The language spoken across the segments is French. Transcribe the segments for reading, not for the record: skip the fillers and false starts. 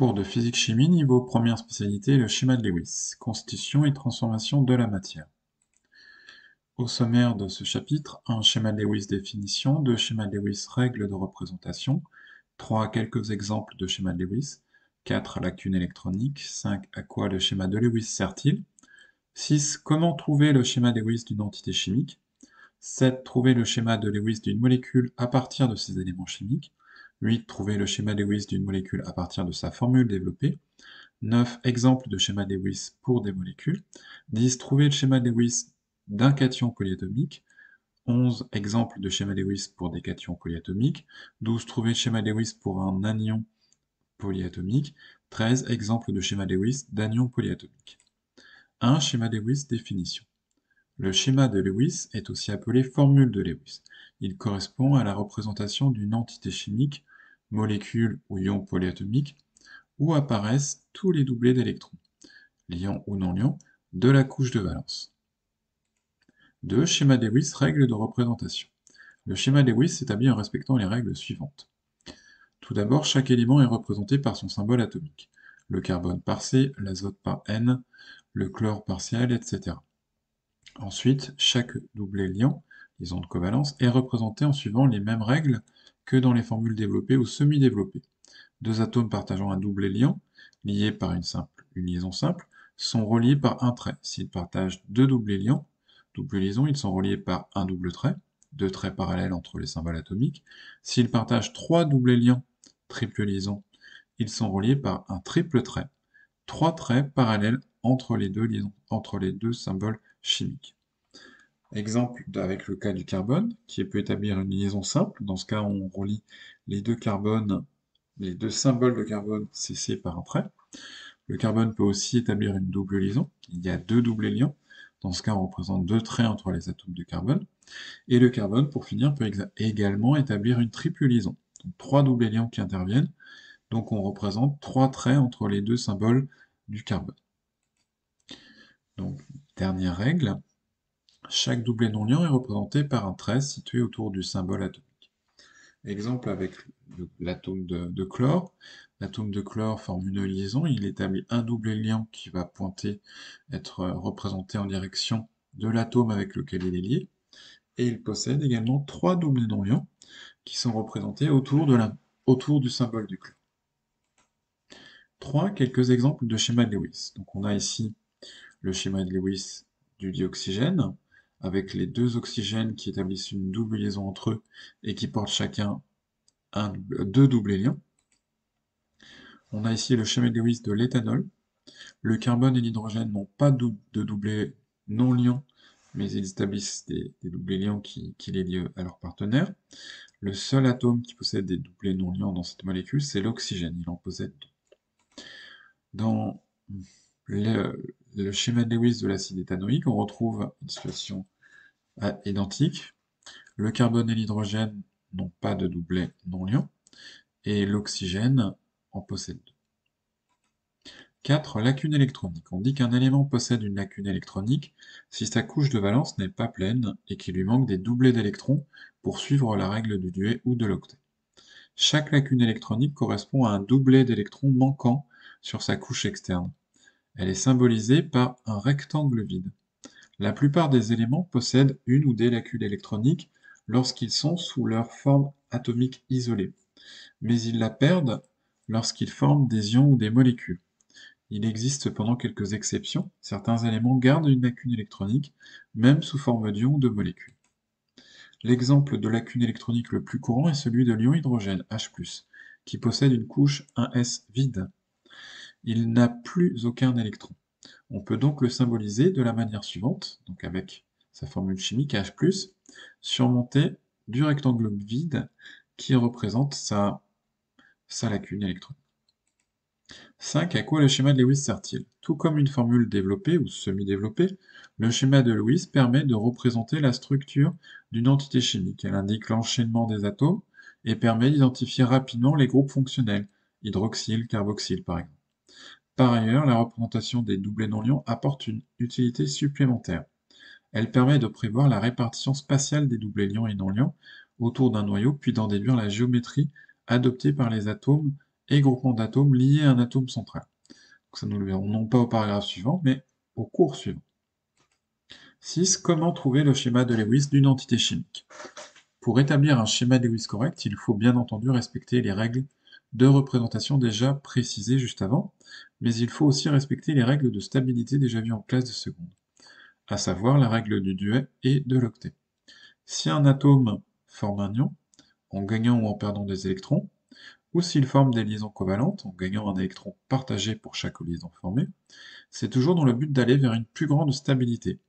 Cours de physique-chimie, niveau première spécialité, le schéma de Lewis, constitution et transformation de la matière. Au sommaire de ce chapitre, 1 schéma de Lewis définition, 2 schéma de Lewis règles de représentation, 3 quelques exemples de schéma de Lewis, 4 lacunes électroniques, 5 à quoi le schéma de Lewis sert-il, 6 comment trouver le schéma de Lewis d'une entité chimique, 7 trouver le schéma de Lewis d'une molécule à partir de ses éléments chimiques, 8 trouver le schéma de Lewis d'une molécule à partir de sa formule développée, 9 exemples de schéma de Lewis pour des molécules, 10 trouver le schéma de Lewis d'un cation polyatomique, 11 exemples de schéma de Lewis pour des cations polyatomiques, 12 trouver le schéma de Lewis pour un anion polyatomique, 13 exemples de schéma de Lewis d'anion polyatomique. 1 schéma de Lewis définition. Le schéma de Lewis est aussi appelé formule de Lewis. Il correspond à la représentation d'une entité chimique, molécule ou ion polyatomique, où apparaissent tous les doublés d'électrons, liants ou non liants, de la couche de valence. 2 schéma de Lewis, règles de représentation. Le schéma de Lewis s'établit en respectant les règles suivantes. Tout d'abord, chaque élément est représenté par son symbole atomique. Le carbone par C, l'azote par N, le chlore par Cl, etc. Ensuite, chaque doublé liant, liaison de covalence, est représenté en suivant les mêmes règles que dans les formules développées ou semi-développées. Deux atomes partageant un doublé liant, liés par une liaison simple, sont reliés par un trait. S'ils partagent deux doublés liants, double liaison, ils sont reliés par un double trait, deux traits parallèles entre les symboles atomiques. S'ils partagent trois doublés liants, triple liaison, ils sont reliés par un triple trait, trois traits parallèles entre les deux symboles chimiques. Exemple avec le cas du carbone, qui peut établir une liaison simple. Dans ce cas, on relie les deux symboles de carbone CC par un trait. Le carbone peut aussi établir une double liaison. Il y a deux doublés liants. Dans ce cas, on représente deux traits entre les atomes de carbone. Et le carbone, pour finir, peut également établir une triple liaison. Donc, trois doublés liants qui interviennent. Donc on représente trois traits entre les deux symboles du carbone. Donc, dernière règle, chaque doublé non liant est représenté par un trait situé autour du symbole atomique. Exemple avec l'atome de chlore. L'atome de chlore forme une liaison, il établit un doublé liant qui va être représenté en direction de l'atome avec lequel il est lié. Et il possède également trois doublés non liants qui sont représentés autour du symbole du chlore. Quelques exemples de schéma de Lewis. Donc on a ici le schéma de Lewis du dioxygène, avec les deux oxygènes qui établissent une double liaison entre eux et qui portent chacun deux doublés liants. On a ici le schéma de Lewis de l'éthanol. Le carbone et l'hydrogène n'ont pas de doublés non liants, mais ils établissent des doublés liants qui les lient à leur partenaire. Le seul atome qui possède des doublés non liants dans cette molécule, c'est l'oxygène. Il en possède deux. Dans le schéma de Lewis de l'acide éthanoïque, on retrouve une situation identique. Le carbone et l'hydrogène n'ont pas de doublé non liant, et l'oxygène en possède deux. 4. Lacune électronique. On dit qu'un élément possède une lacune électronique si sa couche de valence n'est pas pleine et qu'il lui manque des doublés d'électrons pour suivre la règle du duet ou de l'octet. Chaque lacune électronique correspond à un doublé d'électrons manquant sur sa couche externe. Elle est symbolisée par un rectangle vide. La plupart des éléments possèdent une ou des lacunes électroniques lorsqu'ils sont sous leur forme atomique isolée, mais ils la perdent lorsqu'ils forment des ions ou des molécules. Il existe cependant quelques exceptions, certains éléments gardent une lacune électronique, même sous forme d'ions ou de molécules. L'exemple de lacune électronique le plus courant est celui de l'ion hydrogène, H+, qui possède une couche 1s vide. Il n'a plus aucun électron. On peut donc le symboliser de la manière suivante, donc avec sa formule chimique H+, surmontée du rectangle vide qui représente sa lacune électronique. 5. À quoi le schéma de Lewis sert-il? Tout comme une formule développée ou semi-développée, le schéma de Lewis permet de représenter la structure d'une entité chimique. Elle indique l'enchaînement des atomes et permet d'identifier rapidement les groupes fonctionnels, hydroxyle, carboxyle par exemple. Par ailleurs, la représentation des doublés non liants apporte une utilité supplémentaire. Elle permet de prévoir la répartition spatiale des doublés liants et non liants autour d'un noyau, puis d'en déduire la géométrie adoptée par les atomes et groupement d'atomes liés à un atome central. Donc ça, nous le verrons non pas au paragraphe suivant, mais au cours suivant. 6. Comment trouver le schéma de Lewis d'une entité chimique? Pour établir un schéma de Lewis correct, il faut bien entendu respecter les règles de représentation déjà précisées juste avant, mais il faut aussi respecter les règles de stabilité déjà vues en classe de seconde, à savoir la règle du duet et de l'octet. Si un atome forme un ion, en gagnant ou en perdant des électrons, ou s'il forme des liaisons covalentes, en gagnant un électron partagé pour chaque liaison formée, c'est toujours dans le but d'aller vers une plus grande stabilité,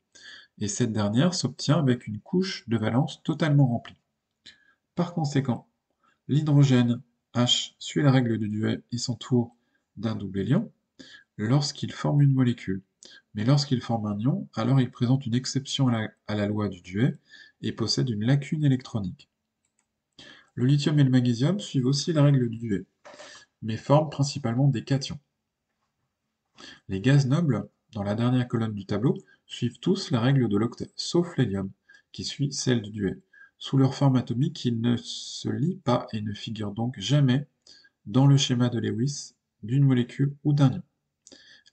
et cette dernière s'obtient avec une couche de valence totalement remplie. Par conséquent, l'hydrogène H suit la règle du duet et s'entoure d'un double liant lorsqu'il forme une molécule. Mais lorsqu'il forme un ion, alors il présente une exception à la loi du duet et possède une lacune électronique. Le lithium et le magnésium suivent aussi la règle du duet, mais forment principalement des cations. Les gaz nobles, dans la dernière colonne du tableau, suivent tous la règle de l'octet, sauf l'hélium, qui suit celle du duet. Sous leur forme atomique, ils ne se lient pas et ne figurent donc jamais dans le schéma de Lewis d'une molécule ou d'un ion.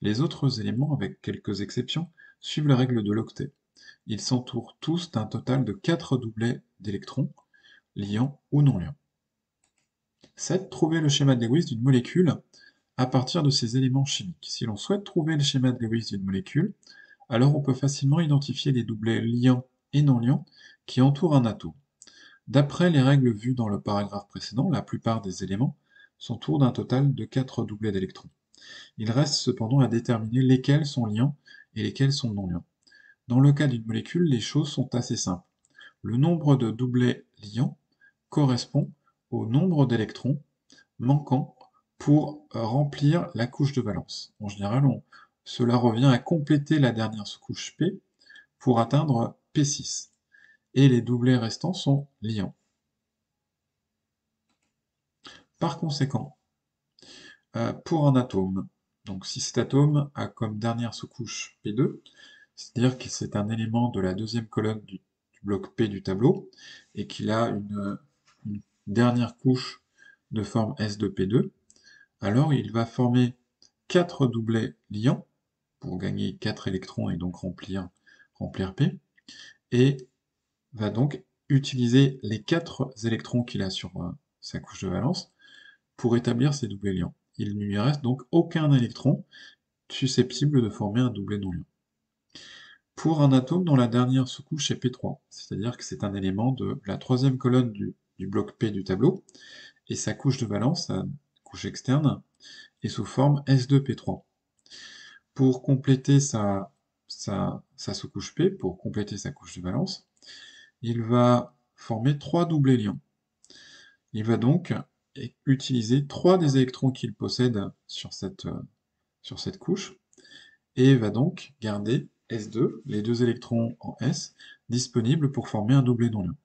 Les autres éléments, avec quelques exceptions, suivent la règle de l'octet. Ils s'entourent tous d'un total de 4 doublets d'électrons, liants ou non liants. 7. Trouver le schéma de Lewis d'une molécule à partir de ses éléments chimiques. Si l'on souhaite trouver le schéma de Lewis d'une molécule, alors on peut facilement identifier les doublets liants et non liants qui entourent un atome. D'après les règles vues dans le paragraphe précédent, la plupart des éléments s'entourent d'un total de 4 doublets d'électrons. Il reste cependant à déterminer lesquels sont liants et lesquels sont non liants. Dans le cas d'une molécule, les choses sont assez simples. Le nombre de doublets liants correspond au nombre d'électrons manquants pour remplir la couche de valence. En général, cela revient à compléter la dernière sous-couche P pour atteindre P6. Et les doublets restants sont liants. Par conséquent, pour un atome, donc si cet atome a comme dernière sous-couche P2, c'est-à-dire que c'est un élément de la deuxième colonne du bloc P du tableau, et qu'il a une dernière couche de forme S2P2, alors il va former 4 doublets liants, pour gagner 4 électrons et donc remplir P, et va donc utiliser les 4 électrons qu'il a sur sa couche de valence pour établir ces doublets liants. Il ne lui reste donc aucun électron susceptible de former un doublet non liant. Pour un atome dont la dernière sous-couche est P3, c'est-à-dire que c'est un élément de la troisième colonne du bloc P du tableau, et sa couche de valence, sa couche externe, est sous forme S2P3. Pour compléter sa sous-couche P, pour compléter sa couche de valence, il va former 3 doublets liants. Il va donc utiliser 3 des électrons qu'il possède sur cette couche, et va donc garder S2, les 2 électrons en S, disponibles pour former un doublet non liant.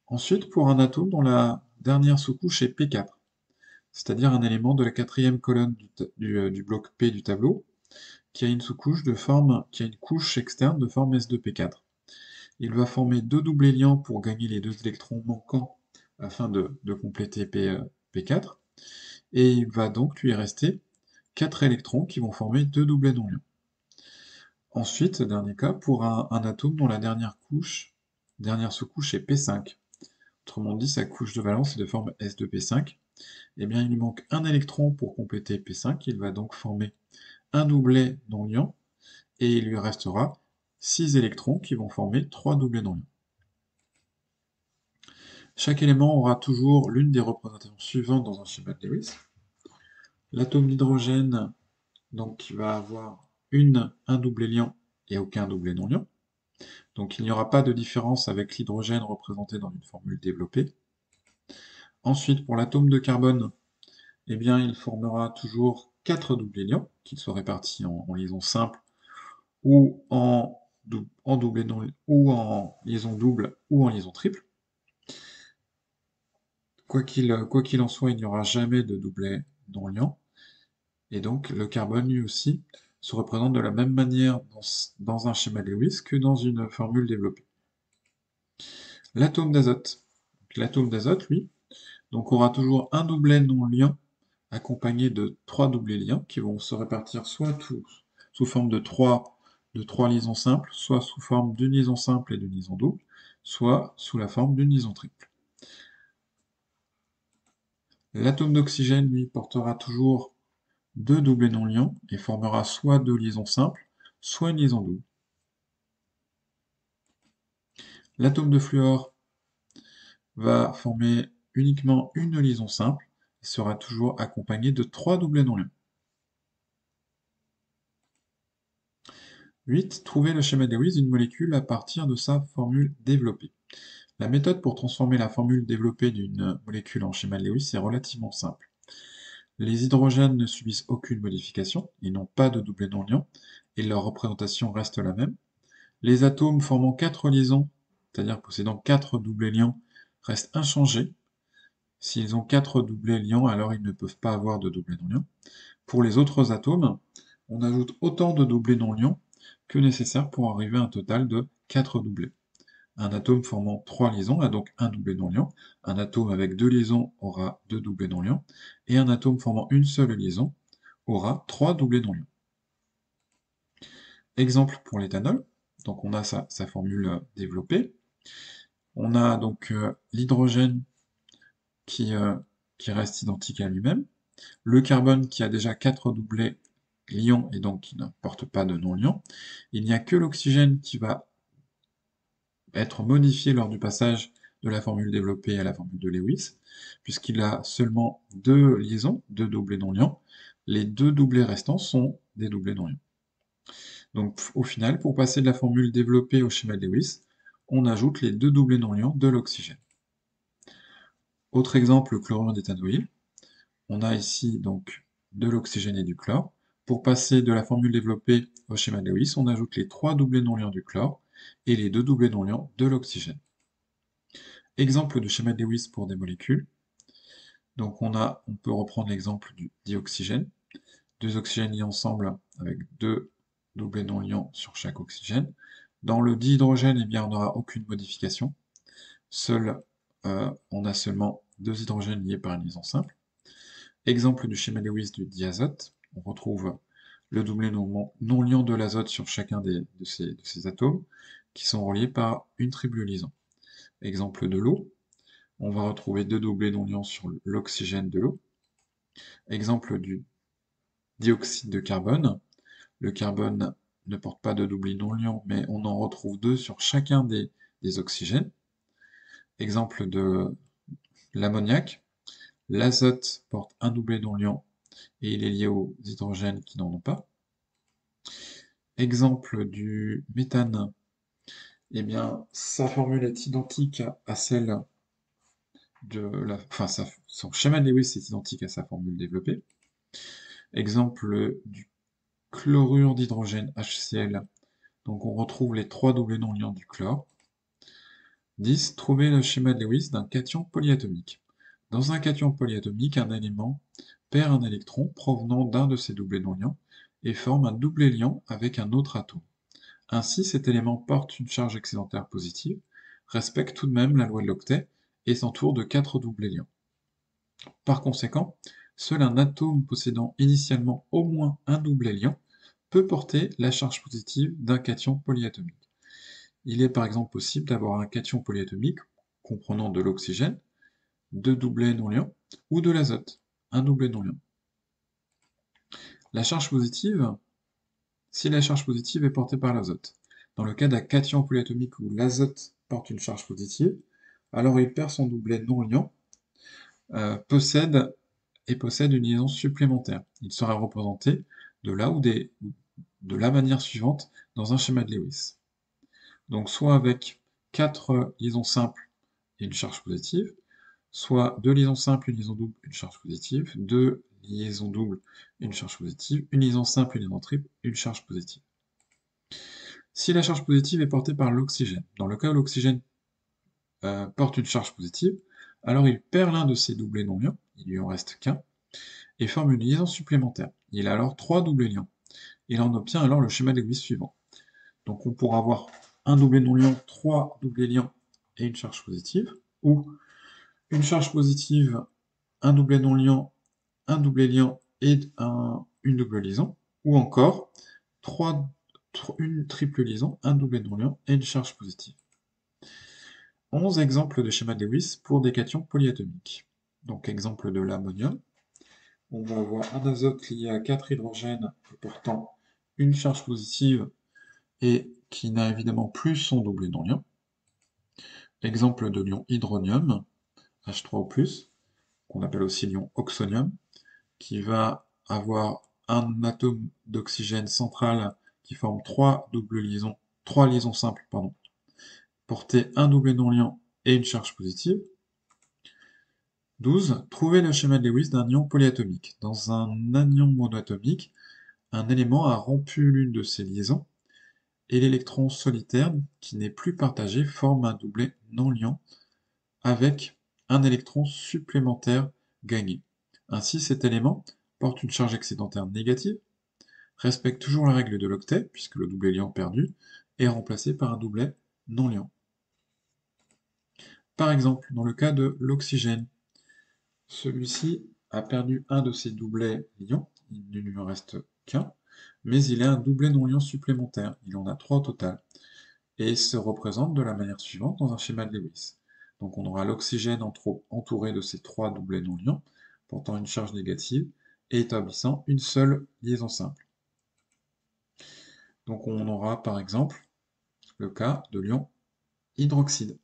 Ensuite, pour un atome dont la dernière sous-couche est P4, c'est-à-dire un élément de la quatrième colonne du bloc P du tableau, qui a une sous-couche qui a une couche externe de forme S2P4. Il va former 2 doublets liants pour gagner les 2 électrons manquants afin de compléter P4, et il va donc lui rester 4 électrons qui vont former 2 doublets non liants. Ensuite, dernier cas, pour un atome dont la dernière sous-couche est P5, autrement dit sa couche de valence est de forme S2P5, eh bien il lui manque un électron pour compléter P5, il va donc former un doublet non liant, et il lui restera 6 électrons qui vont former 3 doublets non liants. Chaque élément aura toujours l'une des représentations suivantes dans un schéma de Lewis. L'atome d'hydrogène, donc, qui va avoir un doublet liant et aucun doublet non liant. Donc il n'y aura pas de différence avec l'hydrogène représenté dans une formule développée. Ensuite, pour l'atome de carbone, eh bien, il formera toujours 4 doublets liants, qu'ils soient répartis en liaison simple ou en doublé ou en liaison double ou en liaison triple. Quoi qu'il en soit, il n'y aura jamais de doublet non liant, et donc le carbone lui aussi se représente de la même manière dans un schéma de Lewis que dans une formule développée. L'atome d'azote. L'atome d'azote, lui, donc aura toujours un doublet non liant accompagné de 3 doublés liants qui vont se répartir soit sous forme de 3 liaisons simples, soit sous forme d'une liaison simple et d'une liaison double, soit sous la forme d'une liaison triple. L'atome d'oxygène, lui, portera toujours 2 doublés non liants et formera soit 2 liaisons simples, soit une liaison double. L'atome de fluor va former uniquement une liaison simple et sera toujours accompagné de 3 doublés non liants. 8. Trouver le schéma de Lewis d'une molécule à partir de sa formule développée. La méthode pour transformer la formule développée d'une molécule en schéma de Lewis est relativement simple. Les hydrogènes ne subissent aucune modification, ils n'ont pas de doublé non liant, et leur représentation reste la même. Les atomes formant 4 liaisons, c'est-à-dire possédant 4 doublés liants, restent inchangés. S'ils ont 4 doublés liants, alors ils ne peuvent pas avoir de doublé non liant. Pour les autres atomes, on ajoute autant de doublés non liants que nécessaire pour arriver à un total de 4 doublés. Un atome formant 3 liaisons a donc un doublé non liant, un atome avec 2 liaisons aura 2 doublés non liants, et un atome formant une seule liaison aura 3 doublés non liants. Exemple pour l'éthanol, donc on a sa formule développée. On a donc l'hydrogène qui reste identique à lui-même, le carbone qui a déjà 4 doublés liants et donc qui ne porte pas de non-liant. Il n'y a que l'oxygène qui va être modifié lors du passage de la formule développée à la formule de Lewis, puisqu'il a seulement 2 liaisons, 2 doublés non-liants. Les 2 doublés restants sont des doublés non-liants. Donc au final, pour passer de la formule développée au schéma de Lewis, on ajoute les 2 doublés non-liants de l'oxygène. Autre exemple, le chlorure d'éthanoïl. On a ici donc de l'oxygène et du chlore. Pour passer de la formule développée au schéma de Lewis, on ajoute les 3 doublés non-liants du chlore et les 2 doublés non-liants de l'oxygène. Exemple de schéma de Lewis pour des molécules. Donc on peut reprendre l'exemple du dioxygène. 2 oxygènes liés ensemble avec 2 doublés non liants sur chaque oxygène. Dans le dihydrogène, eh bien, on n'aura aucune modification. On a seulement 2 hydrogènes liés par une liaison simple. Exemple du schéma Lewis du diazote. On retrouve le doublé non liant de l'azote sur chacun de ces atomes qui sont reliés par une triple liaison. Exemple de l'eau. On va retrouver 2 doublés non liants sur l'oxygène de l'eau. Exemple du dioxyde de carbone. Le carbone ne porte pas de doublé non liant, mais on en retrouve 2 sur chacun des oxygènes. Exemple de l'ammoniac. L'azote porte un doublé non liant et il est lié aux hydrogènes qui n'en ont pas. Exemple du méthane. Eh bien, sa formule est identique à celle de la... Enfin, son schéma de Lewis est identique à sa formule développée. Exemple du chlorure d'hydrogène HCl. Donc on retrouve les 3 doublés non liants du chlore. 10. Trouver le schéma de Lewis d'un cation polyatomique. Dans un cation polyatomique, un élément perd un électron provenant d'un de ses doublés non liants et forme un doublé liant avec un autre atome. Ainsi, cet élément porte une charge excédentaire positive, respecte tout de même la loi de l'octet et s'entoure de 4 doublés liants. Par conséquent, seul un atome possédant initialement au moins un doublé liant peut porter la charge positive d'un cation polyatomique. Il est par exemple possible d'avoir un cation polyatomique comprenant de l'oxygène, 2 doublés non liants, ou de l'azote, un doublé non liant. La charge positive, si la charge positive est portée par l'azote. Dans le cas d'un cation polyatomique où l'azote porte une charge positive, alors il perd son doublé non liant, possède une liaison supplémentaire. Il sera représenté de la manière suivante dans un schéma de Lewis. Donc soit avec 4 liaisons simples et une charge positive, soit 2 liaisons simples, une liaison double, une charge positive, 2 liaisons doubles, une charge positive, une liaison simple, une liaison triple, une charge positive. Si la charge positive est portée par l'oxygène, dans le cas où l'oxygène porte une charge positive, alors il perd l'un de ses doublés non liants, il lui en reste qu'un, et forme une liaison supplémentaire. Il a alors 3 doublés liants. Il en obtient alors le schéma de Lewis suivant. Donc on pourra avoir un doublé non liant, 3 doublés liants et une charge positive, ou une charge positive, un doublé non liant, un double lien et une double liaison, ou encore une triple liaison, un double non-liant et une charge positive. 11 exemples de schéma de Lewis pour des cations polyatomiques. Donc exemple de l'ammonium, on va avoir un azote lié à 4 hydrogènes portant une charge positive et qui n'a évidemment plus son double non-liant. Exemple de l'ion hydronium, H3O+, qu'on appelle aussi l'ion oxonium, qui va avoir un atome d'oxygène central qui forme trois liaisons simples, porter un double non-liant et une charge positive. 12. Trouver le schéma de Lewis d'un ion polyatomique. Dans un anion monoatomique, un élément a rompu l'une de ses liaisons et l'électron solitaire, qui n'est plus partagé, forme un doublet non-liant avec un électron supplémentaire gagné. Ainsi, cet élément porte une charge excédentaire négative, respecte toujours la règle de l'octet, puisque le doublet liant perdu est remplacé par un doublet non-liant. Par exemple, dans le cas de l'oxygène, celui-ci a perdu un de ses doublets liants, il ne lui en reste qu'un, mais il a un doublet non-liant supplémentaire, il en a 3 au total, et se représente de la manière suivante dans un schéma de Lewis. Donc on aura l'oxygène entouré de ces 3 doublets non-liants, portant une charge négative, et établissant une seule liaison simple. Donc on aura par exemple le cas de l'ion hydroxyde.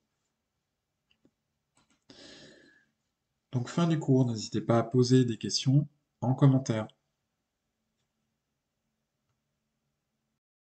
Donc fin du cours, n'hésitez pas à poser des questions en commentaire.